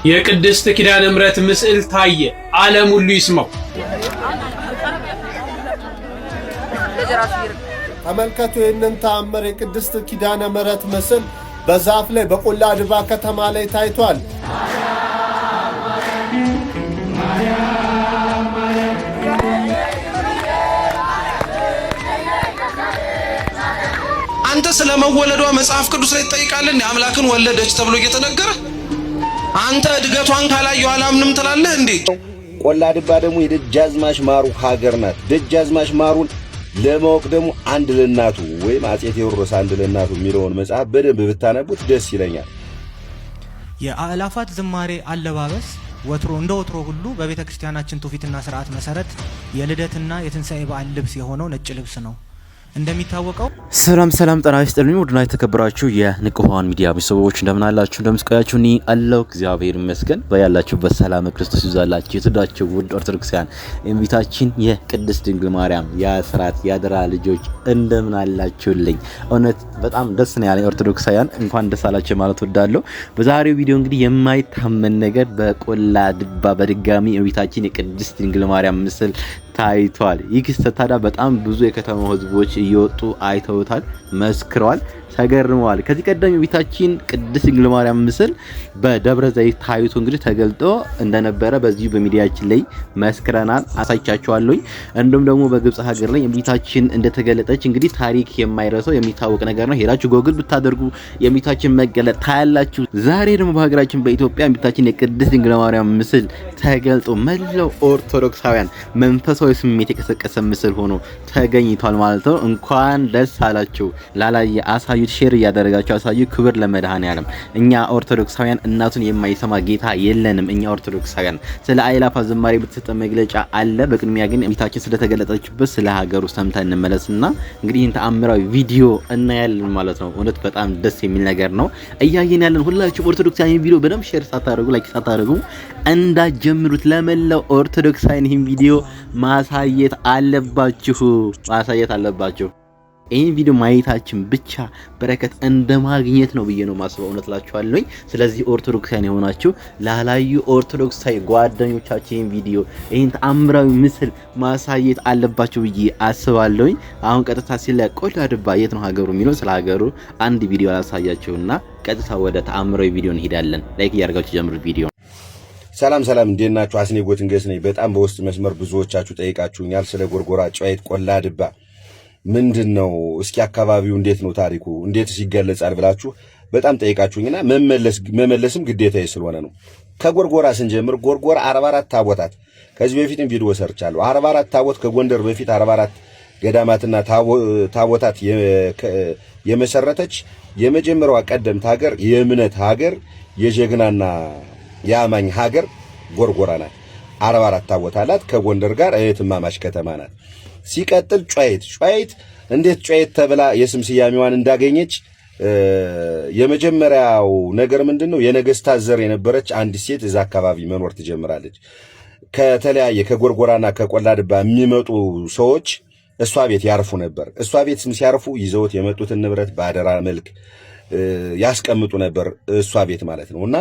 የቅድስት ኪዳነ ምሕረት ምስል ታየ፣ ዓለም ሁሉ ይስማው። ተመልከቱ ይህንን ተአምር። የቅድስት ኪዳነ ምሕረት ምስል በዛፍ ላይ በቆላ ድባ ከተማ ላይ ታይቷል። አንተ ስለመወለዷ መጽሐፍ ቅዱስ ላይ ተጠይቃለህ። አምላክን ወለደች ተብሎ እየተነገረ አንተ እድገቷን ካላየው አላምንም ትላለህ እንዴ? ቆላ ድባ ደግሞ የደጃዝማች ማሩ ሀገር ናት። ደጃዝማች ማሩን ለማወቅ ደግሞ አንድ ለናቱ ወይም አጼ ቴዎድሮስ አንድ ለናቱ የሚለውን መጽሐፍ በደንብ ብታነቡት ደስ ይለኛል። የአእላፋት ዝማሬ አለባበስ ወትሮ እንደ ወትሮ ሁሉ በቤተ ክርስቲያናችን ትውፊትና ስርዓት መሰረት የልደትና የትንሣኤ በዓል ልብስ የሆነው ነጭ ልብስ ነው። እንደሚታወቀው ሰላም ጤና ይስጥልኝ። ውድና የተከበራችሁ የንቁሆን ሚዲያ ቤተሰቦች እንደምን አላችሁ? እንደምስቀያችሁ እኔ አለሁ እግዚአብሔር ይመስገን። በያላችሁበት ሰላም ክርስቶስ ይብዛላችሁ። የተወደዳችሁ ውድ ኦርቶዶክሳውያን የእመቤታችን የቅድስት ድንግል ማርያም የአስራት ያደራ ልጆች እንደምን አላችሁልኝ? እውነት በጣም ደስ ነው ያለኝ። ኦርቶዶክሳውያን እንኳን ደስ አላችሁ ማለት ወዳለሁ። በዛሬው ቪዲዮ እንግዲህ የማይታመን ነገር በቆላ ድባ በድጋሚ የእመቤታችን የቅድስት ድንግል ማርያም ምስል ታይቷል። ይህ ክስተት ታዲያ በጣም ብዙ የከተማው ህዝቦች እየወጡ አይተውታል፣ መስክረዋል፣ ተገርመዋል። ከዚህ ቀደም የቤታችን ቅድስት ድንግል ማርያም ምስል በደብረ ዘይት ታይቶ እንግዲህ ተገልጦ እንደነበረ በዚሁ በሚዲያችን ላይ መስክረናል፣ አሳይቻችኋለሁ። እንዲሁም ደግሞ በግብጽ ሀገር ላይ የቤታችን እንደተገለጠች እንግዲህ ታሪክ የማይረሳው የሚታወቅ ነገር ነው። ሄዳችሁ ጎግል ብታደርጉ የቤታችን መገለጥ ታያላችሁ። ዛሬ ደግሞ በሀገራችን በኢትዮጵያ የቤታችን የቅድስት ድንግል ማርያም ምስል ተገልጦ መላው ኦርቶዶክሳውያን መንፈሳዊ ስሜት የቀሰቀሰ ምስል ሆኖ ተገኝቷል ማለት ነው። እንኳን ደስ አላችሁ። ላላየ አሳዩ፣ ሼር እያደረጋችሁ አሳዩ። ክብር ለመድኃኔዓለም። እኛ ኦርቶዶክሳውያን እናቱን የማይሰማ ጌታ የለንም። እኛ ኦርቶዶክሳውያን ስለ አእላፋት ዝማሬ በተሰጠ መግለጫ አለ። በቅድሚያ ግን እመቤታችን ስለተገለጠችበት ስለ ሀገሩ ሰምተን እንመለስና እንግዲህ ይህን ተአምራዊ ቪዲዮ እናያለን ማለት ነው። እውነት በጣም ደስ የሚል ነገር ነው እያየን ያለን። ሁላችሁም ኦርቶዶክሳውያን ቪዲዮ በደንብ ሼር ሳታደርጉ ላይክ ሳታደርጉ እንዳትጀምሩት። ለመላው ኦርቶዶክሳውያን ይህን ቪዲዮ ማሳየት አለባችሁ። ይህን ቪዲዮ ማየታችን ብቻ በረከት እንደማግኘት ነው ብዬ ነው ማስበው። እውነት ላችኋለሁ። ስለዚህ ኦርቶዶክሳውያን የሆናችሁ ላላዩ ኦርቶዶክሳዊ ጓደኞቻችን ይህን ቪዲዮ ይህን ተአምራዊ ምስል ማሳየት አለባችሁ ብዬ አስባለሁ። አሁን ቀጥታ ስለ ቆላ ድባ የት ነው ሀገሩ የሚለው ስለ ሀገሩ አንድ ቪዲዮ አላሳያችሁና ቀጥታ ወደ ተአምራዊ ቪዲዮ እንሄዳለን። ላይክ እያደረጋችሁ ጀምሩ ቪዲዮ። ሰላም እንዴት ናችሁ? አስኔ ጎትንገስ ነኝ። በጣም በውስጥ መስመር ብዙዎቻችሁ ጠይቃችሁኛል ስለ ጎርጎራ ጨዋይት ቆላ ድባ ምንድነው? እስኪ አካባቢው እንዴት ነው ታሪኩ እንዴትስ ይገለጻል ብላችሁ በጣም ጠይቃችሁኝና መመለስም ግዴታዬ ስለሆነ ነው። ከጎርጎራ ስንጀምር ጎርጎራ 44 ታቦታት ከዚህ በፊትም ቪዲዮ ሰርቻለሁ። 44 ታቦት ከጎንደር በፊት 44 ገዳማትና ታቦታት የመሰረተች የመጀመሪያዋ ቀደምት ሀገር፣ የእምነት ሀገር፣ የጀግናና የአማኝ ሀገር ጎርጎራ ናት። 44 ታቦት አላት። ከጎንደር ጋር እህትማማች ከተማ ናት። ሲቀጥል ጨዋይት እንዴት ጨዋይት ተብላ የስም ስያሜዋን እንዳገኘች የመጀመሪያው ነገር ምንድነው? የነገስታት ዘር የነበረች አንድ ሴት እዛ አካባቢ መኖር ትጀምራለች። ከተለያየ ከጎርጎራና ከቆላ ድባ የሚመጡ ሰዎች እሷ ቤት ያርፉ ነበር። እሷ ቤት ስም ሲያርፉ ይዘውት የመጡትን ንብረት በአደራ መልክ ያስቀምጡ ነበር፣ እሷ ቤት ማለት ነውና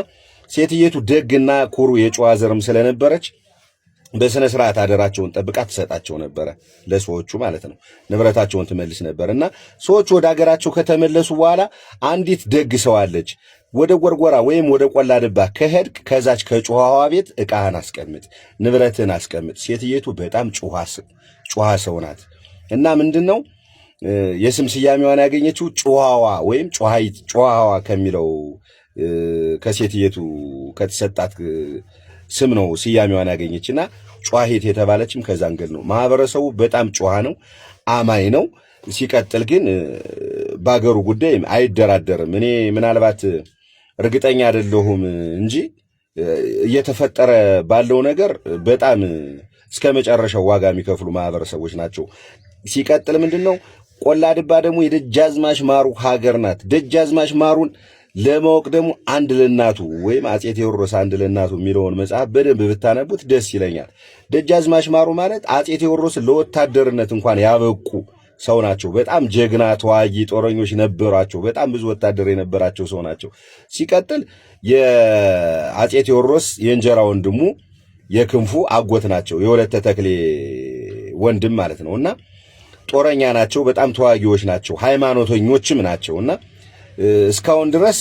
ሴትየቱ ደግና ኩሩ የጨዋ ዘርም ስለነበረች በስነ ስርዓት አደራቸውን ጠብቃ ትሰጣቸው ነበር፣ ለሰዎቹ ማለት ነው። ንብረታቸውን ትመልስ ነበርና ሰዎች ወደ ሀገራቸው ከተመለሱ በኋላ አንዲት ደግ ሰው አለች። ወደ ጎርጎራ ወይም ወደ ቆላ ድባ ከሄድክ ከዛች ከጨዋዋ ቤት ዕቃህን አስቀምጥ፣ ንብረትህን አስቀምጥ። ሴትየቱ በጣም ጨዋ ሰው ናት እና ምንድነው የስም ስያሜዋን ያገኘችው ጨዋዋ ወይም ጨዋዋ ከሚለው ከሴትየቱ ከተሰጣት ስም ነው ስያሜዋን ያገኘችና ጨዋሂት የተባለችም ከዛንገል ነው። ማህበረሰቡ በጣም ጨዋ ነው፣ አማኝ ነው። ሲቀጥል ግን ባገሩ ጉዳይ አይደራደርም። እኔ ምናልባት እርግጠኛ አይደለሁም እንጂ እየተፈጠረ ባለው ነገር በጣም እስከ መጨረሻው ዋጋ የሚከፍሉ ማህበረሰቦች ናቸው። ሲቀጥል ምንድነው ቆላ ድባ ደግሞ የደጃዝማች ማሩ ሀገር ናት። ደጃዝማች ማሩን ለማወቅ ደግሞ አንድ ለናቱ ወይም አጼ ቴዎድሮስ አንድ ለናቱ የሚለውን መጽሐፍ በደንብ ብታነቡት ደስ ይለኛል። ደጃዝማች ማሩ ማለት አጼ ቴዎድሮስ ለወታደርነት እንኳን ያበቁ ሰው ናቸው። በጣም ጀግና ተዋጊ ጦረኞች ነበሯቸው። በጣም ብዙ ወታደር የነበራቸው ሰው ናቸው። ሲቀጥል የአፄ ቴዎድሮስ የእንጀራ ወንድሙ የክንፉ አጎት ናቸው። የወለተ ተክሌ ወንድም ማለት ነውና ጦረኛ ናቸው። በጣም ተዋጊዎች ናቸው። ሃይማኖተኞችም ናቸውና እስካሁን ድረስ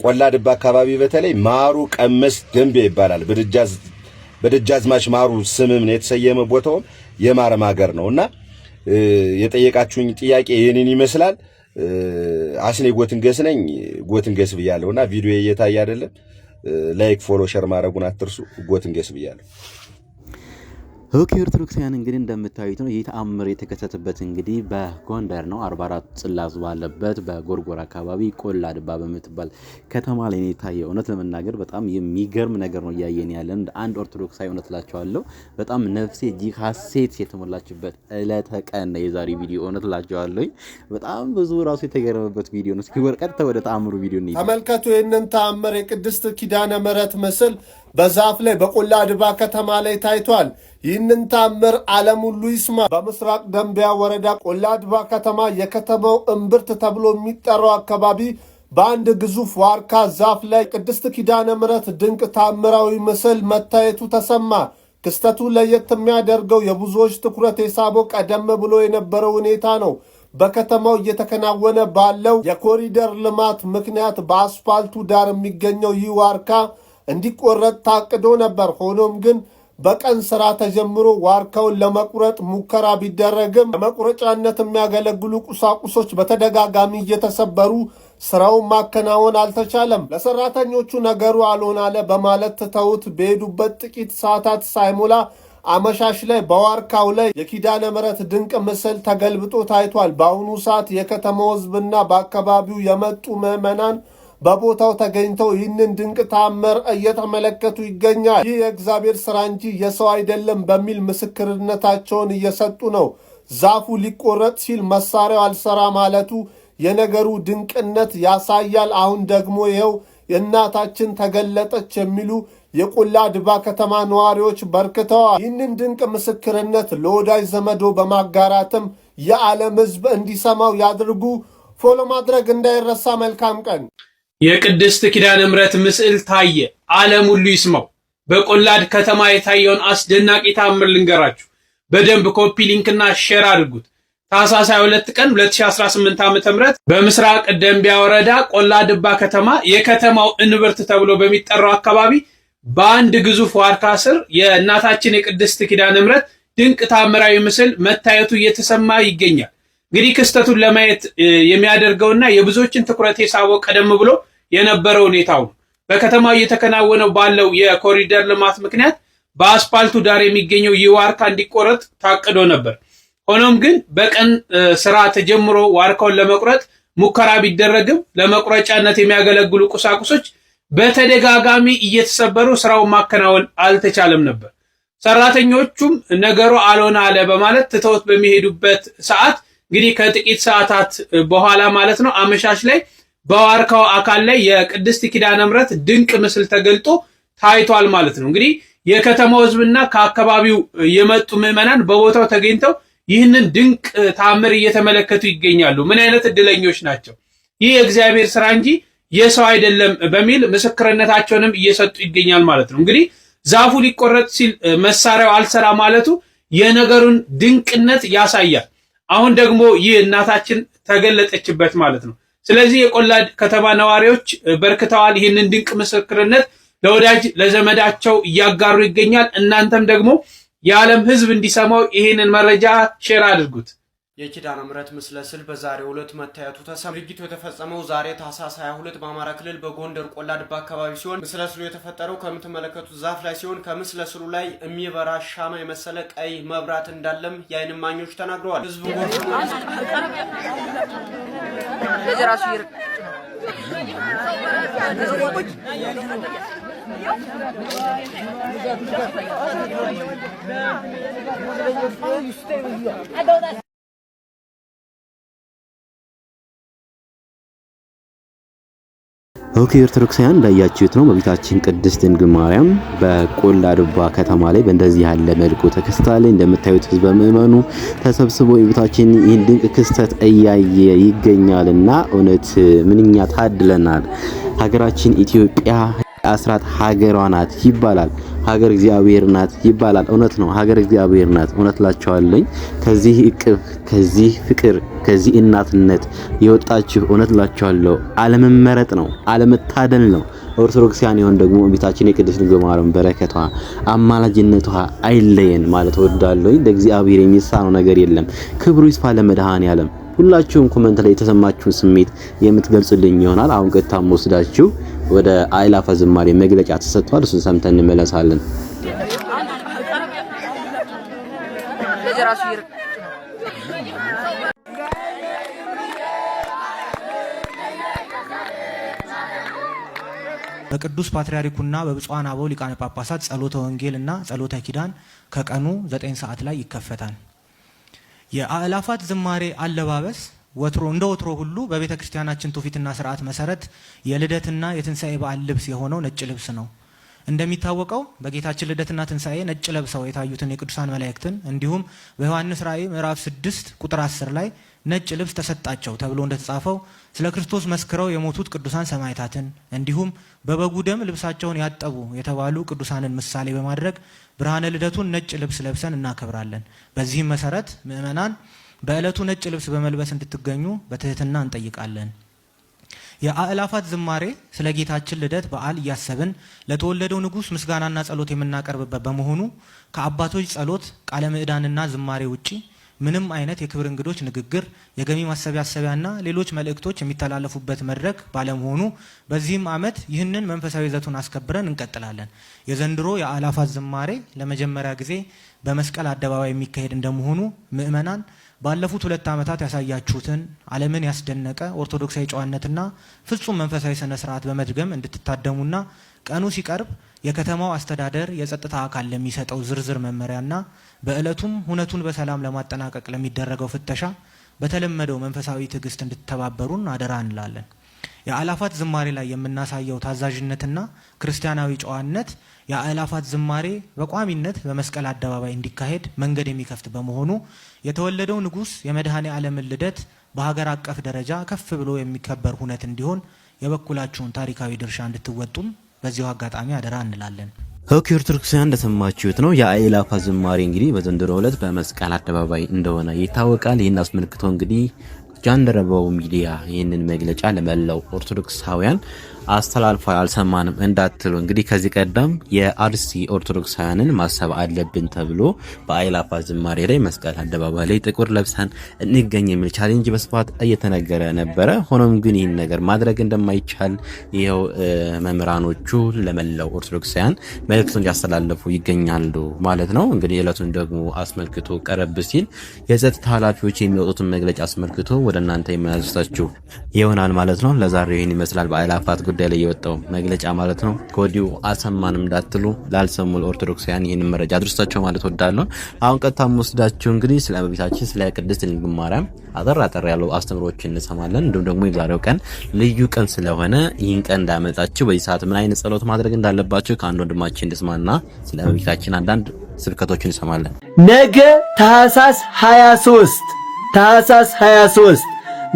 ቆላ ድባ አካባቢ በተለይ ማሩ ቀመስ ደንቤ ይባላል። በደጃዝማች ማሩ ስምም ነው የተሰየመ ቦታው የማረም ሀገር ነውና የጠየቃችሁኝ ጥያቄ ይሄንን ይመስላል። አስኔ ጎትንገስ ነኝ። ጎትንገስ ብያለሁና ቪዲዮ እየታየ አይደለም። ላይክ ፎሎ ሼር ማድረጉን አትርሱ። ጎትንገስ ብያለሁ። ኦኬ ኦርቶዶክሳውያን እንግዲህ እንደምታዩት ነው ይህ ተአምር የተከሰተበት እንግዲህ በጎንደር ነው። 44 ጽላቱ ባለበት በጎርጎራ አካባቢ ቆላ ድባ በምትባል ከተማ ላይ ነው የታየው። እውነት ለመናገር በጣም የሚገርም ነገር ነው እያየን ያለን። አንድ ኦርቶዶክሳዊ እውነት ላቸዋለሁ በጣም ነፍሴ እጅግ ሐሴት የተሞላችበት ዕለተ ቀን ነው የዛሬ ቪዲዮ። እውነት ላቸዋለሁ በጣም ብዙ ራሱ የተገረመበት ቪዲዮ ነው። እስኪ ወርቀት ወደ ተአምሩ ቪዲዮ እንሂድ። ተመልከቱ ይህንን ተአምር። የቅድስት ኪዳነ ምሕረት ምስል በዛፍ ላይ በቆላ ድባ ከተማ ላይ ታይቷል። ይህንን ተአምር ዓለም ሁሉ ይስማ። በምስራቅ ደንቢያ ወረዳ ቆላ ድባ ከተማ የከተማው እምብርት ተብሎ የሚጠራው አካባቢ በአንድ ግዙፍ ዋርካ ዛፍ ላይ ቅድስት ኪዳነ ምሕረት ድንቅ ተአምራዊ ምስል መታየቱ ተሰማ። ክስተቱ ለየት የሚያደርገው የብዙዎች ትኩረት የሳበው ቀደም ብሎ የነበረው ሁኔታ ነው። በከተማው እየተከናወነ ባለው የኮሪደር ልማት ምክንያት በአስፋልቱ ዳር የሚገኘው ይህ ዋርካ እንዲቆረጥ ታቅዶ ነበር። ሆኖም ግን በቀን ስራ ተጀምሮ ዋርካውን ለመቁረጥ ሙከራ ቢደረግም ለመቁረጫነት የሚያገለግሉ ቁሳቁሶች በተደጋጋሚ እየተሰበሩ ስራውን ማከናወን አልተቻለም። ለሰራተኞቹ ነገሩ አልሆን አለ በማለት ትተውት በሄዱበት ጥቂት ሰዓታት ሳይሞላ አመሻሽ ላይ በዋርካው ላይ የኪዳነ ምሕረት ድንቅ ምስል ተገልብጦ ታይቷል። በአሁኑ ሰዓት የከተማው ሕዝብና በአካባቢው የመጡ ምዕመናን በቦታው ተገኝተው ይህንን ድንቅ ተአምር እየተመለከቱ ይገኛል። ይህ የእግዚአብሔር ሥራ እንጂ የሰው አይደለም በሚል ምስክርነታቸውን እየሰጡ ነው። ዛፉ ሊቆረጥ ሲል መሳሪያው አልሰራ ማለቱ የነገሩ ድንቅነት ያሳያል። አሁን ደግሞ ይኸው የእናታችን ተገለጠች የሚሉ የቆላ ድባ ከተማ ነዋሪዎች በርክተዋል። ይህንን ድንቅ ምስክርነት ለወዳጅ ዘመዶ በማጋራትም የዓለም ሕዝብ እንዲሰማው ያድርጉ። ፎሎ ማድረግ እንዳይረሳ። መልካም ቀን። የቅድስት ኪዳነ ምሕረት ምስል ታየ፣ ዓለም ሁሉ ይስማው። በቆላድ ከተማ የታየውን አስደናቂ ተአምር ልንገራችሁ። በደንብ ኮፒ ሊንክና ሼር አድርጉት። ታኅሳስ 22 ቀን 2018 ዓ.ም በምስራቅ ደንቢያ ወረዳ ቆላ ድባ ከተማ የከተማው እንብርት ተብሎ በሚጠራው አካባቢ በአንድ ግዙፍ ዋርካ ስር የእናታችን የቅድስት ኪዳነ ምሕረት ድንቅ ተአምራዊ ምስል መታየቱ እየተሰማ ይገኛል። እንግዲህ ክስተቱን ለማየት የሚያደርገውና የብዙዎችን ትኩረት የሳበው ቀደም ብሎ የነበረው ሁኔታው በከተማው እየተከናወነው ባለው የኮሪደር ልማት ምክንያት በአስፓልቱ ዳር የሚገኘው ይህ ዋርካ እንዲቆረጥ ታቅዶ ነበር። ሆኖም ግን በቀን ስራ ተጀምሮ ዋርካውን ለመቁረጥ ሙከራ ቢደረግም ለመቁረጫነት የሚያገለግሉ ቁሳቁሶች በተደጋጋሚ እየተሰበሩ ስራውን ማከናወን አልተቻለም ነበር። ሰራተኞቹም ነገሩ አልሆነ አለ በማለት ትተውት በሚሄዱበት ሰዓት እንግዲህ ከጥቂት ሰዓታት በኋላ ማለት ነው አመሻሽ ላይ በዋርካው አካል ላይ የቅድስት ኪዳነ ምሕረት ድንቅ ምስል ተገልጦ ታይቷል ማለት ነው። እንግዲህ የከተማው ሕዝብና ከአካባቢው የመጡ ምዕመናን በቦታው ተገኝተው ይህንን ድንቅ ተአምር እየተመለከቱ ይገኛሉ። ምን አይነት እድለኞች ናቸው! ይህ የእግዚአብሔር ስራ እንጂ የሰው አይደለም በሚል ምስክርነታቸውንም እየሰጡ ይገኛል ማለት ነው። እንግዲህ ዛፉ ሊቆረጥ ሲል መሳሪያው አልሰራ ማለቱ የነገሩን ድንቅነት ያሳያል። አሁን ደግሞ ይህ እናታችን ተገለጠችበት ማለት ነው። ስለዚህ የቆላ ከተማ ነዋሪዎች በርክተዋል። ይህንን ድንቅ ምስክርነት ለወዳጅ ለዘመዳቸው እያጋሩ ይገኛል። እናንተም ደግሞ የዓለም ሕዝብ እንዲሰማው ይህንን መረጃ ሼር አድርጉት። የኪዳነ ምሕረት ምስለ ስዕል በዛሬው ዕለት መታየቱ ተሰማ። ድርጊቱ የተፈጸመው ዛሬ ታኅሳስ 22 በአማራ ክልል በጎንደር ቆላ ድባ አካባቢ ሲሆን ምስለ ስዕሉ የተፈጠረው ከምትመለከቱት ዛፍ ላይ ሲሆን ከምስለ ስዕሉ ላይ የሚበራ ሻማ የመሰለ ቀይ መብራት እንዳለም የዓይን እማኞች ተናግረዋል። ህዝቡ ኦኬ ኦርቶዶክሳውያን እንዳያችሁት ነው በቤታችን ቅድስት ድንግል ማርያም በቆላ ድባ ከተማ ላይ በእንደዚህ ያለ መልኩ ተከስታለች። እንደምታዩት ህዝበ ምእመኑ ተሰብስቦ የቤታችን ይህን ድንቅ ክስተት እያየ ይገኛልና እውነት ምንኛ ታድለናል። ሀገራችን ኢትዮጵያ አስራት ሀገሯ ናት ይባላል። ሀገር እግዚአብሔር ናት ይባላል። እውነት ነው፣ ሀገር እግዚአብሔር ናት። እውነት ላችኋለኝ ከዚህ እቅፍ፣ ከዚህ ፍቅር፣ ከዚህ እናትነት የወጣችሁ እውነት ላችኋለሁ አለመመረጥ ነው፣ አለመታደል ነው። ኦርቶዶክሳውያን ይሁን ደግሞ ቤታችን የቅድስት ድንግል ማርያም በረከቷ አማላጅነቷ አይለየን ማለት ወዳለሁ። ለእግዚአብሔር የሚሳነው ነገር የለም። ክብሩ ይስፋ ለመድኃኔዓለም። ሁላችሁም ኮሜንት ላይ የተሰማችሁን ስሜት የምትገልጹልኝ ይሆናል። አሁን ቀጥታ ወስዳችሁ ወደ አእላፈ ዝማሬ መግለጫ ተሰጥቷል። እሱን ሰምተን እንመለሳለን። በቅዱስ ፓትርያርኩና በብፁዓን አበው ሊቃነ ጳጳሳት ጸሎተ ወንጌልና ጸሎተ ኪዳን ከቀኑ 9 ሰዓት ላይ ይከፈታል። የአእላፋት ዝማሬ አለባበስ እንደ ወትሮ ሁሉ በቤተ ክርስቲያናችን ትውፊትና ስርዓት መሰረት የልደትና የትንሣኤ በዓል ልብስ የሆነው ነጭ ልብስ ነው። እንደሚታወቀው በጌታችን ልደትና ትንሣኤ ነጭ ለብሰው የታዩትን የቅዱሳን መላእክትን እንዲሁም በዮሐንስ ራእይ ምዕራፍ 6 ቁጥር 10 ላይ ነጭ ልብስ ተሰጣቸው ተብሎ እንደተጻፈው ስለ ክርስቶስ መስክረው የሞቱት ቅዱሳን ሰማዕታትን እንዲሁም በበጉ ደም ልብሳቸውን ያጠቡ የተባሉ ቅዱሳንን ምሳሌ በማድረግ ብርሃነ ልደቱን ነጭ ልብስ ለብሰን እናከብራለን። በዚህም መሰረት ምእመናን በዕለቱ ነጭ ልብስ በመልበስ እንድትገኙ በትህትና እንጠይቃለን። የአእላፋት ዝማሬ ስለ ጌታችን ልደት በዓል እያሰብን ለተወለደው ንጉሥ ምስጋናና ጸሎት የምናቀርብበት በመሆኑ ከአባቶች ጸሎት፣ ቃለ ምዕዳንና ዝማሬ ውጪ ምንም አይነት የክብር እንግዶች ንግግር፣ የገቢ ማሰባሰቢያና ሌሎች መልእክቶች የሚተላለፉበት መድረክ ባለመሆኑ በዚህም ዓመት ይህንን መንፈሳዊ ይዘቱን አስከብረን እንቀጥላለን። የዘንድሮ የአእላፋት ዝማሬ ለመጀመሪያ ጊዜ በመስቀል አደባባይ የሚካሄድ እንደመሆኑ ምእመናን ባለፉት 2 ዓመታት ያሳያችሁትን ዓለምን ያስደነቀ ኦርቶዶክሳዊ ጨዋነትና ፍጹም መንፈሳዊ ስነ ስርዓት በመድገም እንድትታደሙና ቀኑ ሲቀርብ የከተማው አስተዳደር የጸጥታ አካል ለሚሰጠው ዝርዝር መመሪያና በእለቱም ሁነቱን በሰላም ለማጠናቀቅ ለሚደረገው ፍተሻ በተለመደው መንፈሳዊ ትዕግስት እንድትተባበሩን አደራ እንላለን። የአእላፋት ዝማሬ ላይ የምናሳየው ታዛዥነትና ክርስቲያናዊ ጨዋነት የአእላፋት ዝማሬ በቋሚነት በመስቀል አደባባይ እንዲካሄድ መንገድ የሚከፍት በመሆኑ የተወለደው ንጉሥ የመድኃኔ ዓለምን ልደት በሀገር አቀፍ ደረጃ ከፍ ብሎ የሚከበር ሁነት እንዲሆን የበኩላችሁን ታሪካዊ ድርሻ እንድትወጡም በዚሁ አጋጣሚ አደራ እንላለን። ኦኬ ኦርቶዶክሳውያን እንደሰማችሁት ነው የአእላፋት ዝማሬ እንግዲህ በዘንድሮው ዕለት በመስቀል አደባባይ እንደሆነ ይታወቃል። ይህን አስመልክቶ እንግዲህ ጃንደረባው ሚዲያ ይህንን መግለጫ ለመላው ኦርቶዶክሳውያን አስተላልፏል። አልሰማንም እንዳትሉ እንግዲህ ከዚህ ቀደም የአርሲ ኦርቶዶክሳውያንን ማሰብ አለብን ተብሎ በአእላፋት ዝማሬ ላይ መስቀል አደባባይ ላይ ጥቁር ለብሰን እንገኝ የሚል ቻሌንጅ በስፋት እየተነገረ ነበረ። ሆኖም ግን ይህን ነገር ማድረግ እንደማይቻል ይኸው መምህራኖቹ ለመላው ኦርቶዶክሳውያን መልእክቱን ያስተላለፉ ይገኛሉ ማለት ነው። እንግዲህ ዕለቱን ደግሞ አስመልክቶ ቀረብ ሲል የጸጥታ ኃላፊዎች የሚወጡትን መግለጫ አስመልክቶ ወደ እናንተ የሚያደርሳችሁ ይሆናል ማለት ነው። ለዛሬው ይህን ይመስላል በአእላፋት ጉዳይ ላይ የወጣው መግለጫ ማለት ነው። ከወዲሁ አልሰማንም እንዳትሉ ላልሰሙ ኦርቶዶክሳውያን ይህንን መረጃ አድርሳቸው ማለት ወዳለሁ። አሁን ቀጥታ ወስዳችሁ እንግዲህ ስለ እመቤታችን ስለ ቅድስት ድንግል ማርያም አጠር ያሉ አስተምሮችን እንሰማለን። እንዲሁም ደግሞ የዛሬው ቀን ልዩ ቀን ስለሆነ ይህን ቀን እንዳያመልጣችሁ በዚህ ሰዓት ምን አይነት ጸሎት ማድረግ እንዳለባችሁ ከአንድ ወንድማችን እንስማና ስለ እመቤታችን አንዳንድ ስብከቶችን እንሰማለን። ነገ ታኅሳስ 23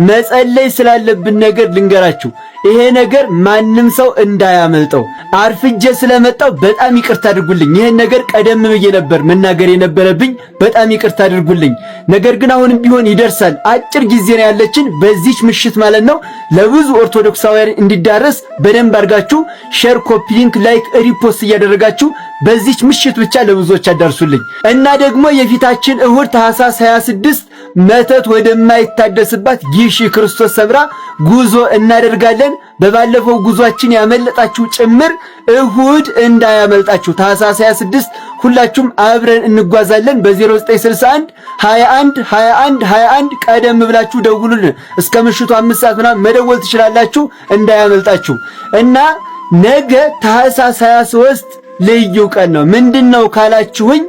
መጸለይ ስላለብን ነገር ልንገራችሁ። ይሄ ነገር ማንም ሰው እንዳያመልጠው። አርፍጄ ስለመጣው በጣም ይቅርታ አድርጉልኝ። ይሄን ነገር ቀደም ብዬ ነበር መናገር የነበረብኝ። በጣም ይቅርታ አድርጉልኝ። ነገር ግን አሁንም ቢሆን ይደርሳል። አጭር ጊዜ ነው ያለችን። በዚች ምሽት ማለት ነው ለብዙ ኦርቶዶክሳውያን እንዲዳረስ በደንብ አድርጋችሁ ሼር፣ ኮፒ ሊንክ፣ ላይክ፣ ሪፖስት እያደረጋችሁ በዚች ምሽት ብቻ ለብዙዎች አዳርሱልኝ እና ደግሞ የፊታችን እሁድ ታኅሳስ 26 መተት ወደማይታደስባት ጊሽ ክርስቶስ ሰምራ ጉዞ እናደርጋለን። በባለፈው ጉዟችን ያመለጣችሁ ጭምር እሁድ እንዳያመልጣችሁ። ታኅሳስ 26 ሁላችሁም አብረን እንጓዛለን። በ0961 21 21 21 ቀደም ብላችሁ ደውሉልን። እስከ ምሽቱ 5 ሰዓት ምናምን መደወል ትችላላችሁ። እንዳያመልጣችሁ እና ነገ ታኅሳስ 23 ልዩ ቀን ነው። ምንድነው ካላችሁኝ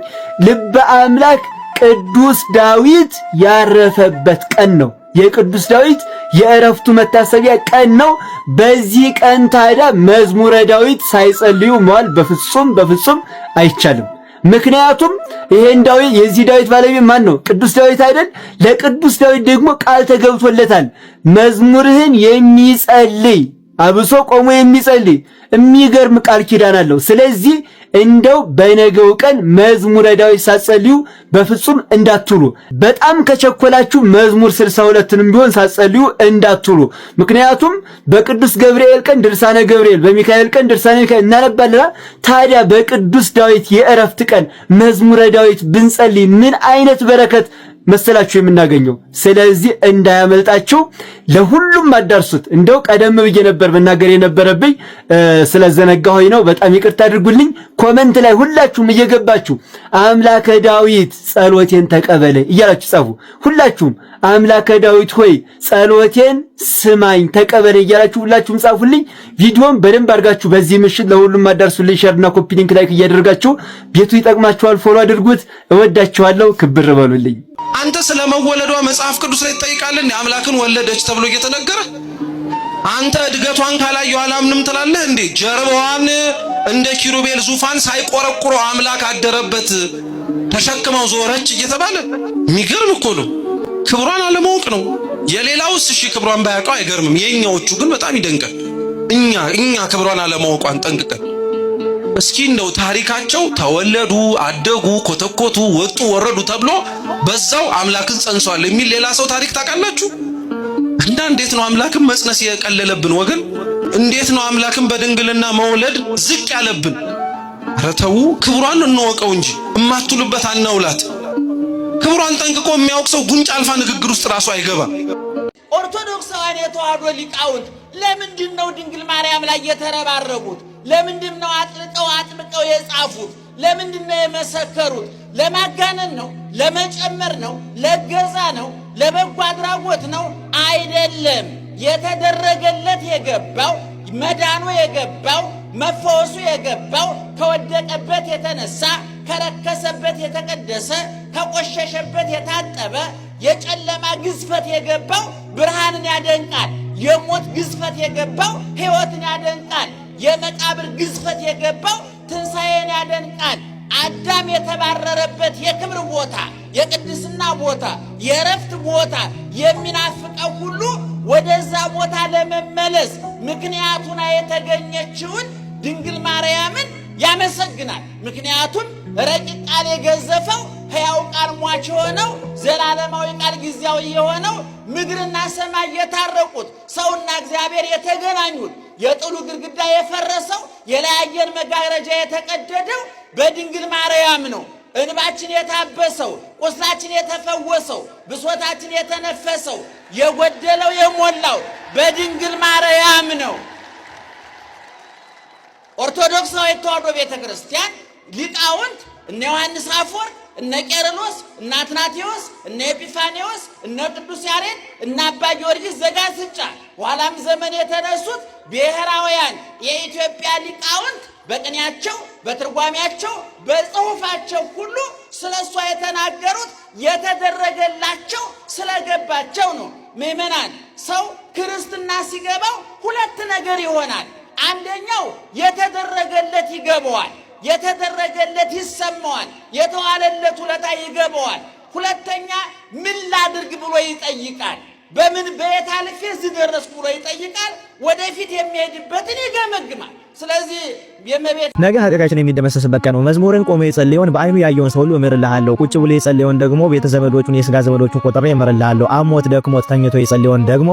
ልበ አምላክ ቅዱስ ዳዊት ያረፈበት ቀን ነው። የቅዱስ ዳዊት የእረፍቱ መታሰቢያ ቀን ነው። በዚህ ቀን ታዲያ መዝሙረ ዳዊት ሳይጸልዩ መዋል በፍጹም አይቻልም። ምክንያቱም ይሄን ዳዊት የዚህ ዳዊት ባለቤት ማን ነው? ቅዱስ ዳዊት አይደል? ለቅዱስ ዳዊት ደግሞ ቃል ተገብቶለታል። መዝሙርህን የሚጸልይ አብሶ ቆሞ የሚጸልይ የሚገርም ቃል ኪዳን አለው። ስለዚህ እንደው በነገው ቀን መዝሙረ ዳዊት ሳትጸልዩ በፍጹም እንዳትሉ። በጣም ከቸኮላችሁ መዝሙር 62ንም ቢሆን ሳትጸልዩ እንዳትሉ። ምክንያቱም በቅዱስ ገብርኤል ቀን ድርሳነ ገብርኤል፣ በሚካኤል ቀን ድርሳነ ሚካኤል እናነባለን። ታዲያ በቅዱስ ዳዊት የእረፍት ቀን መዝሙረ ዳዊት ብንጸልይ ምን አይነት በረከት መሰላችሁ የምናገኘው? ስለዚህ እንዳያመልጣችሁ ለሁሉም አዳርሱት። እንደው ቀደም ብዬ ነበር መናገር የነበረብኝ ስለዘነጋሁኝ ነው። በጣም ይቅርታ አድርጉልኝ። ኮመንት ላይ ሁላችሁም እየገባችሁ አምላከ ዳዊት ጸሎቴን ተቀበለ እያላችሁ ጻፉ። ሁላችሁም አምላከ ዳዊት ሆይ ጸሎቴን ስማኝ ተቀበለ እያላችሁ ሁላችሁም ጻፉልኝ። ቪዲዮም በደንብ አድርጋችሁ በዚህ ምሽት ለሁሉም አዳርሱልኝ። ሼርና ኮፒ ሊንክ ላይክ እያደረጋችሁ ቤቱ ይጠቅማችኋል። ፎሎ አድርጉት። እወዳችኋለሁ። ክብር በሉልኝ። አንተ ስለመወለዷ መጽሐፍ ቅዱስ ላይ ትጠይቃለህ? አምላክን ወለደች ተብሎ እየተነገረ አንተ እድገቷን ካላየሁ አላምንም ትላለህ እንዴ? ጀርባዋን እንደ ኪሩቤል ዙፋን ሳይቆረቁሮ አምላክ አደረበት ተሸክመው ዞረች እየተባለ የሚገርም እኮ ነው። ክብሯን አለማወቅ ነው። የሌላውስ እሺ ክብሯን ባያውቀው አይገርምም። የኛዎቹ ግን በጣም ይደንቃል። እኛ ክብሯን አለማወቋን ጠንቅቀን እስኪ እንደው ታሪካቸው ተወለዱ፣ አደጉ፣ ኮተኮቱ፣ ወጡ፣ ወረዱ ተብሎ በዛው አምላክን ጸንሷል የሚል ሌላ ሰው ታሪክ ታውቃላችሁ? እና እንዴት ነው አምላክን መጽነስ የቀለለብን ወገን? እንዴት ነው አምላክን በድንግልና መውለድ ዝቅ ያለብን? ኧረ ተው፣ ክብሯን እንወቀው እንጂ እማትሉበት አናውላት። ክብሯን ጠንቅቆ የሚያውቅ ሰው ጉንጭ አልፋ ንግግር ውስጥ ራሱ አይገባም። ኦርቶዶክሳውያን የተዋሕዶ ሊቃውንት ለምንድን ነው ድንግል ማርያም ላይ የተረባረቡት? ለምንድን ነው አጥብቀው የጻፉት? ለምንድን ነው የመሰከሩት? ለማጋነን ነው? ለመጨመር ነው? ለገዛ ነው? ለበጎ አድራጎት ነው? አይደለም። የተደረገለት የገባው መዳኑ የገባው መፈወሱ የገባው ከወደቀበት የተነሳ ከረከሰበት የተቀደሰ ከቆሸሸበት የታጠበ የጨለማ ግዝፈት የገባው ብርሃንን ያደንቃል። የሞት ግዝፈት የገባው ሕይወትን ያደንቃል። የመቃብር ግዝፈት የገባው ትንሣኤን ያደንቃል። አዳም የተባረረበት የክብር ቦታ፣ የቅድስና ቦታ፣ የእረፍት ቦታ የሚናፍቀው ሁሉ ወደዛ ቦታ ለመመለስ ምክንያቱና የተገኘችውን ድንግል ማርያምን ያመሰግናል። ምክንያቱም ረቂቅ ቃል የገዘፈው ሕያው ቃል ሟች የሆነው ዘላለማዊ ቃል ጊዜያዊ የሆነው ምድርና ሰማይ የታረቁት ሰውና እግዚአብሔር የተገናኙት የጥሉ ግድግዳ የፈረሰው የለያየን መጋረጃ የተቀደደው በድንግል ማርያም ነው። እንባችን የታበሰው፣ ቁስላችን የተፈወሰው፣ ብሶታችን የተነፈሰው፣ የጎደለው የሞላው በድንግል ማርያም ነው። ኦርቶዶክሳዊት ተዋሕዶ ቤተክርስቲያን ሊቃውንት እነ ዮሐንስ አፈወርቅ፣ እነ ቄርሎስ፣ እነ አትናቴዎስ፣ እነ ኤጲፋኔዎስ፣ እነ ቅዱስ ያሬድ፣ እነ አባ ጊዮርጊስ ዘጋስጫ በኋላም ዘመን የተነሱት ብሔራውያን የኢትዮጵያ ሊቃውንት በቅኔያቸው፣ በትርጓሜያቸው፣ በጽሑፋቸው ሁሉ ስለሷ የተናገሩት የተደረገላቸው ስለገባቸው ነው። ምእመናን፣ ሰው ክርስትና ሲገባው ሁለት ነገር ይሆናል። አንደኛው የተደረገለት ይገባዋል፣ የተደረገለት ይሰማዋል፣ የተዋለለት ውለታ ይገባዋል። ሁለተኛ ምን ላድርግ ብሎ ይጠይቃል። በምን በየት አልፌ እዚህ ደረስኩ ብሎ ይጠይቃል። ወደፊት የሚሄድበትን ይገመግማል። ስለዚህ ነገ ኃጢአታችን የሚደመሰስበት ቀን ነው። መዝሙርን ቆሞ የጸለየውን በአይኑ ያየውን ሰው ሁሉ እምርልሃለሁ፣ ቁጭ ብሎ የጸለየውን ደግሞ ቤተ ዘመዶቹን የሥጋ ዘመዶቹን ቆጥሬ እምርልሃለሁ፣ አሞት ደክሞት ተኝቶ የጸለየውን ደግሞ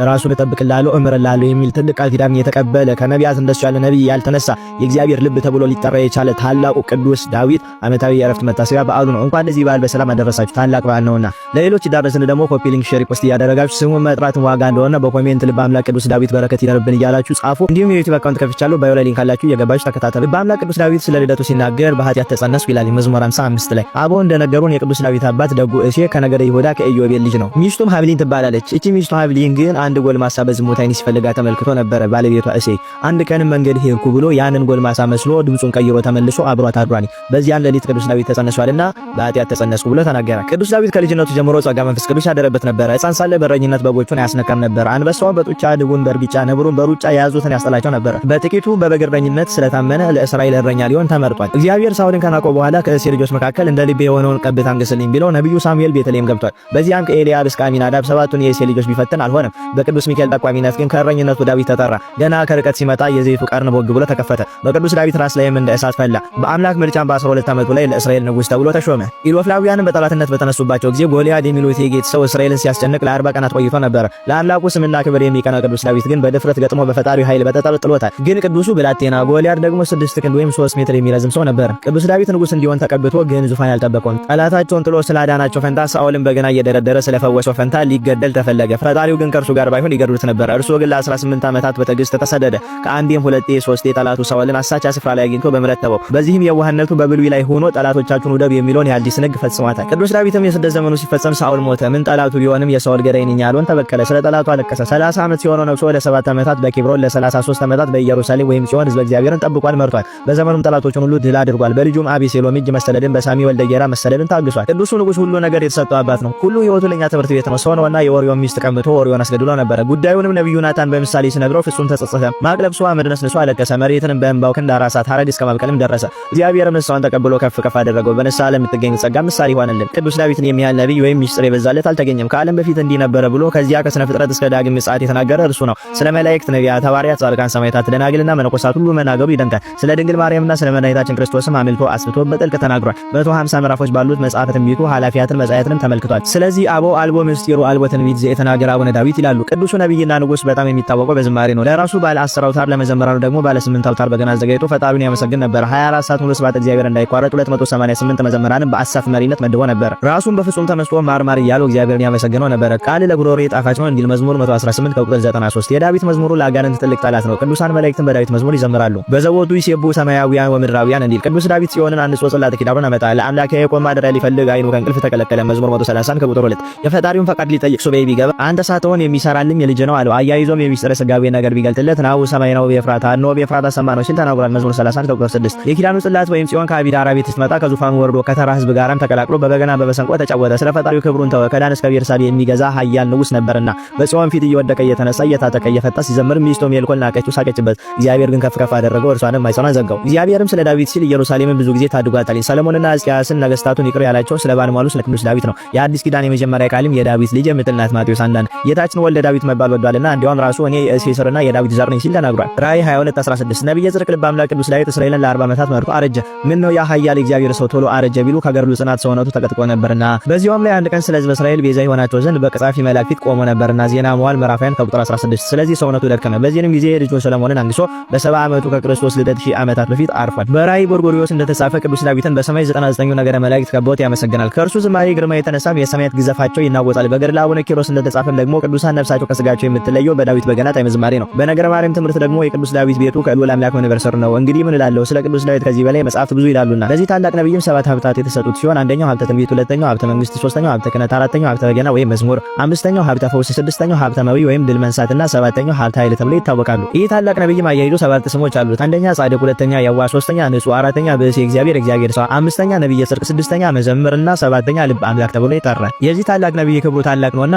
ራሱን እጠብቅልሃለሁ እምርልሃለሁ የሚል ትልቅ ቃል ኪዳን የተቀበለ ከነቢያት እንደሱ ያለ ነቢይ ያልተነሳ የእግዚአብሔር ልብ ተብሎ ሊጠራ የቻለ ታላቁ ቅዱስ ዳዊት ዓመታዊ የዕረፍት መታሰቢያ በዓሉ ነው። እንኳን ለዚህ በዓል በሰላም አደረሳችሁ። ታላቅ በዓል ነውና ለሌሎች ዳረስን ደግሞ ኮፒ ሊንክ ሼር ፖስት እያደረጋችሁ ስሙን መጥራት ዋጋ እንደሆነ በኮሜንት ልብ አምላክ ቅዱስ ዳዊት በረከት በረከት ይደርብን እያላችሁ ጻፉ። እንዲሁም የዩቲዩብ አካውንት ከፍቻለሁ፣ ባዮ ላይ ሊንክ አላችሁ፣ እየገባችሁ ተከታተሉ። በአምላክ ቅዱስ ዳዊት ስለ ልደቱ ሲናገር በኃጢአት ተጸነስኩ ይላል መዝሙር 55 ላይ። አበው እንደነገሩን የቅዱስ ዳዊት አባት ደጉ እሴ ከነገደ ይሁዳ ከኢዮቤል ልጅ ነው። ሚስቱም ሀብሊን ትባላለች። እቺ ሚስቱ ሀብሊን ግን አንድ ጎልማሳ በዝሙት ዓይን ሲፈልጋ ተመልክቶ ነበረ። ባለቤቷ እሴ አንድ ቀን መንገድ ሄድኩ ብሎ ያንን ጎልማሳ መስሎ ድምጹን ቀይሮ ተመልሶ አብሯት አድሯል። በዚያን ሌሊት ቅዱስ ዳዊት ተጸነሷልና በኃጢአት ተጸነስኩ ብሎ ተናገረ። ቅዱስ ዳዊት ከልጅነቱ ጀምሮ ጸጋ መንፈስ ቅዱስ ያደረበት ነበር። ሕፃን ሳለ በረኝነት በጎቹን ያስነካም ነበር። አንበሳው በጡጫ ድቡን በርግጫ ነብሩን በሩጫ የያዙትን ያስጠላቸው ነበር። በጥቂቱ በበግረኝነት ስለታመነ ለእስራኤል እረኛ ሊሆን ተመርጧል። እግዚአብሔር ሳኦልን ከናቀው በኋላ ከእሴ ልጆች መካከል እንደ ልቤ የሆነውን ቀብት አንገስልኝ ቢለው ነብዩ ሳሙኤል ቤተልሔም ገብቷል። በዚያም ከኤልያብ እስከ አሚናዳብ ሰባቱን የእሴ ልጆች ቢፈትን አልሆነም። በቅዱስ ሚካኤል ጠቋሚነት ግን ከእረኝነቱ ዳዊት ተጠራ። ገና ከርቀት ሲመጣ የዘይቱ ቀርን ቦግ ብሎ ተከፈተ። በቅዱስ ዳዊት ራስ ላይም እንደ እሳት ፈላ። በአምላክ ምርጫም በ12 ዓመቱ ላይ ለእስራኤል ንጉሥ ተብሎ ተሾመ። ኢሎፍላውያንም በጠላትነት በተነሱባቸው ጊዜ ጎልያድ የሚሉት የጌት ሰው እስራኤልን ሲያስጨንቅ ለ40 ቀናት ቆይቶ ነበር። ለአምላኩ ስምና ክብር የሚቀና ቅዱስ ዳዊት ግን በድፍረት ገጥሞ በፈጣሪው ኃይል በጠጠር ጥሎታል። ግን ቅዱሱ ብላቴና ጎልያድ ደግሞ 6 ክንድ ወይም 3 ሜትር የሚረዝም ሰው ነበር። ቅዱስ ዳዊት ንጉሥ እንዲሆን ተቀብቶ ግን ዙፋን ያልጠበቀውን ጠላታቸውን ጥሎ ስላዳናቸው ፈንታ ሳኦልን በገና እየደረደረ ስለፈወሰው ፈንታ ሊገደል ተፈለገ። ፈጣሪው ግን ከእርሱ ጋር ባይሆን ይገድሉት ነበር። እርሱ ግን ለ18 ዓመታት በትዕግስት ተሰደደ። ከአንዴም ሁለቴ ሶስቴ ጠላቱ ሳኦልን አሳቻ ስፍራ ላይ አግኝቶ በምሕረት ተወው። በዚህም የዋህነቱ በብሉይ ላይ ሆኖ ጠላቶቻችሁን ውደዱ የሚለውን የአዲስ ሕግ ፈጽሟታል። ቅዱስ ዳዊትም የስደት ዘመኑ ሲፈጸም ሳኦል ሞተ። ምን ጠላቱ ቢሆንም የሳኦል ገዳይ ነኝ ያለውን ተበቀለ። ስለ ጠላቱ አለቀሰ። 30 ዓመት ሲሆነው ነግሶ ለ7 ዓመታት በኬብሮን ለ33 ዓመታት በኢየሩሳሌም ወይም ጽዮን ሕዝበ እግዚአብሔርን ጠብቋል፣ መርቷል። በዘመኑም ጠላቶቹን ሁሉ ድል አድርጓል። በልጁም አቤሴሎም እጅ መሰደድን በሳሚ ወልደ ጌራ መሰደድን ታግሷል። ቅዱሱ ንጉሥ ሁሉ ነገር የተሰጠው አባት ነው። ሁሉ ሕይወቱ ለኛ ትምህርት ቤት ነው። ሰው ነውና የኦርዮን ሚስት ቀምቶ ኦርዮን አስገድሎ ነበረ። ጉዳዩንም ነብዩ ናታን በምሳሌ ሲነግረው ፍጹም ተጸጸተ። ማቅ ለብሶ አመድ ነስንሶ አለቀሰ። መሬትንም በእንባው ክንድ አራሳት፣ ሐረግ እስከ ማብቀልም ደረሰ። እግዚአብሔርም ንስሐውን ተቀብሎ ከፍ ከፍ አደረገው። በንስሐ ለምትገኝ ጸጋ ምሳሌ ሆነልን። ቅዱስ ዳዊትን የሚያህል ነቢይ ወይም ሚስጥር የበዛለት አልተገኘም። ከዓለም በፊት እንዲህ ነበረ ብሎ ከዚያ ከስነ ፍጥረት እስከ ዳግም ምጽአት የተናገረ እርሱ ነው። ስለ መላእክት፣ ነቢያት፣ ሐዋርያት፣ ጻድቃን፣ ሰማዕታት፣ ደናግልና መነኮሳት ሁሉ መናገሩ ይደንቃል። ስለ ድንግል ማርያምና ስለ መድኃኒታችን ክርስቶስም አምልቶ አስፍቶ በጥልቅ ተናግሯል። 150 ምዕራፎች ባሉት መጽሐፈ ትንቢቱ ኃላፊያትን መጻያትንም ተመልክቷል። ስለዚህ አቦ አልቦ ምስጢሩ አልቦ ትንቢት ዘየተናገረ አቡነ ዳዊት ይላሉ። ቅዱሱ ነቢይና ንጉሥ በጣም የሚታወቀው በዝማሬ ነው። ለራሱ ባለ 10 አውታር ለመዘምራኑ ደግሞ ባለ 8 አውታር በገና አዘጋጅቶ ፈጣሪውን ያመሰግን ነበር። 24 ሰዓት ሙሉ ስብሐተ እግዚአብሔር እንዳይቋረጥ 288 መዘምራንን በአሳፍ መሪነት መድቦ ነበር። ራሱን በፍጹም ተመስጦ ማርማር እያለው እግዚአብሔርን ያመሰግነው ነበር። ቃል ለጉሮሮዬ ጣፋጭ ነው እንዲል መዝሙር 118 ከቁጥር 93። የዳዊት መዝሙሩ ለአጋንንት ትልቅ ጠላት ነው። ቅዱሳን መላእክትን በዳዊት መዝሙር ይዘምራሉ። በዘቦቱ ይሴቡ ሰማያዊያን ወምድራዊያን እንዲል ቅዱስ ዳዊት ጽዮንን አንጾ ጽላተ ኪዳኑን አመጣ። ለአምላክ የቆም ማደሪያ ሊፈልግ አይኑ ከእንቅልፍ ተከለከለ። መዝሙር 130 ከቁጥር 2። የፈጣሪውን ፈቃድ ሊጠይቅ ሱባኤ ቢገባ አንተ ሳትሆን የሚሰራልኝ የልጅ ነው አለው። አያይዞም የሚስጥረ ሥጋዌ ነገር ቢገልጥለት ናሁ ሰማይ ነው በኤፍራታ ነው በኤፍራታ ሰማ ነው ሲል ተናግሯል። መዝሙር 30 ከቁጥር 6። የኪዳኑ ጽላት ወይም ጽዮን ከአቢዳራ ቤት ስትመጣ ከዙፋኑ ወርዶ ከተራ ሕዝብ ጋራም ተቀላቅሎ በበገና በመሰንቆ ተጫወተ። ስለ ፈጣሪው ክብሩን ተወ። ከዳን እስከ ቤርሳቤ የሚገዛ ኃያል ንጉሥ ነበርና በጽዮን ፊት እየወደቀ እየተነሳ እየታጠቀ እየፈታ ሲዘምር ሚስቱ ሜልኮል ናቀችው፣ ሳቀችበት። እግዚአብሔር ግን ከፍ ከፍ አደረገው፣ እርሷንም ማኅፀኗን ዘጋው። እግዚአብሔርም ስለ ዳዊት ሲል ኢየሩሳሌምን ብዙ ጊዜ ታድጓታል። ሰለሞንና ሕዝቅያስን ነገስታቱን ይቅር ያላቸው ስለ ባለሟሉ ስለ ቅዱስ ዳዊት ነው። የአዲስ ኪዳን የመጀመሪያ ቃልም የዳዊት ልጅ የምትል ናት። ማቴዎስ 1 ጌታችን ወልደ ዳዊት መባል ወዷልና እንዲያውም ራሱ እኔ የእሴይ ሥርና የዳዊት ዘር ነኝ ሲል ተናግሯል። ራእይ 22:16 ነቢየ ጽድቅ ልበ አምላክ ቅዱስ ዳዊት እስራኤልን ለ40 ዓመታት መርቶ አረጀ። ምን ነው ያ ኃያል እግዚአብሔር ሰው ቶሎ አረጀ ቢሉ ከገድሉ ጽናት ሰውነቱ ተቀጥቆ ነበርና። በዚያም ላይ አንድ ቀን ስለ ሕዝበ እስራኤል ቤዛ ይሆናቸው ዘንድ በቀጻፊ መልአክ ፊት ቆሞ ነበርና። ዜና መዋዕል ምዕራፍ 20 ከቁጥር 16። ስለዚህ ሰውነቱ ደከመ። በዚህንም ጊዜ ልጁ ሰለሞንን አንግሶ በ70 ዓመቱ ከክርስቶስ ልደት 1000 ዓመታት በፊት አርፏል። በራእይ ጎርጎርዮስ እንደተጻፈ ቅዱስ ዳዊትን በሰማይ 99 ነገረ መላእክት ከበውት ያመሰግናል። ከእርሱ ዝማሬ ግርማ የተነሳም የሰማያት ግዘፋቸው ይናወጣል። በገድለ አቡነ ኪሮስ እንደተጻፈም ደግሞ ቅዱሳን ነፍሳቸው ከስጋቸው የምትለየው በዳዊት በገና ጣዕመ ዝማሬ ነው። በነገረ ማርያም ትምህርት ደግሞ የቅዱስ ዳዊት ቤቱ ከልዑል አምላክ መንበር ስር ነው። እንግዲህ ምን እላለሁ ስለ ቅዱስ ዳዊት ከዚህ በላይ መጽሐፍት ብዙ ይላሉና። ለዚህ ታላቅ ነብይም 7 ሀብታት የተሰጡት ሲሆን አንደኛው ሀብተ ትንቢት፣ ሁለተኛው ሀብተ መንግስት፣ ሶስተኛው ሀብተ ክህነት፣ አራተኛው ሀብተ በገና ወይም መዝሙር፣ አምስተኛው ሀብተ ፈውስ፣ ስድስተኛው ሀብተ መዊ ወይም ድል መንሳትና ሰባተኛው ሀብተ ኃይል ተብለው ይታወቃሉ። ይህ ታላቅ ነብይም አያይዞ 7 ስሞች አሉት። አንደኛ ጻድቅ፣ ሁለተኛ የዋህ፣ ሶስተኛ ንጹህ፣ አራተኛ ብእሲ እግዚአብሔር ሰው፣ አምስተኛ ነብየ ጽድቅ፣ ስድስተኛ መዘምርና ሰባተኛ ልበ አምላክ ተብሎ ይጠራል። የዚህ ታላቅ ነብይ ክብሩ ታላቅ ነውና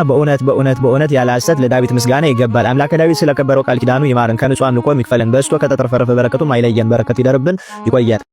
በእውነት ያለ ሐሰት ለዳዊት ምስጋና ይገባል። አምላከ ዳዊት ስለከበረው ቃል ኪዳኑ ይማረን፣ ከንጹህ አምልኮ ይክፈለን፣ በስቶ ከተትረፈረፈ በረከቱም አይለየን። በረከት ይደርብን፣ ይቆያል።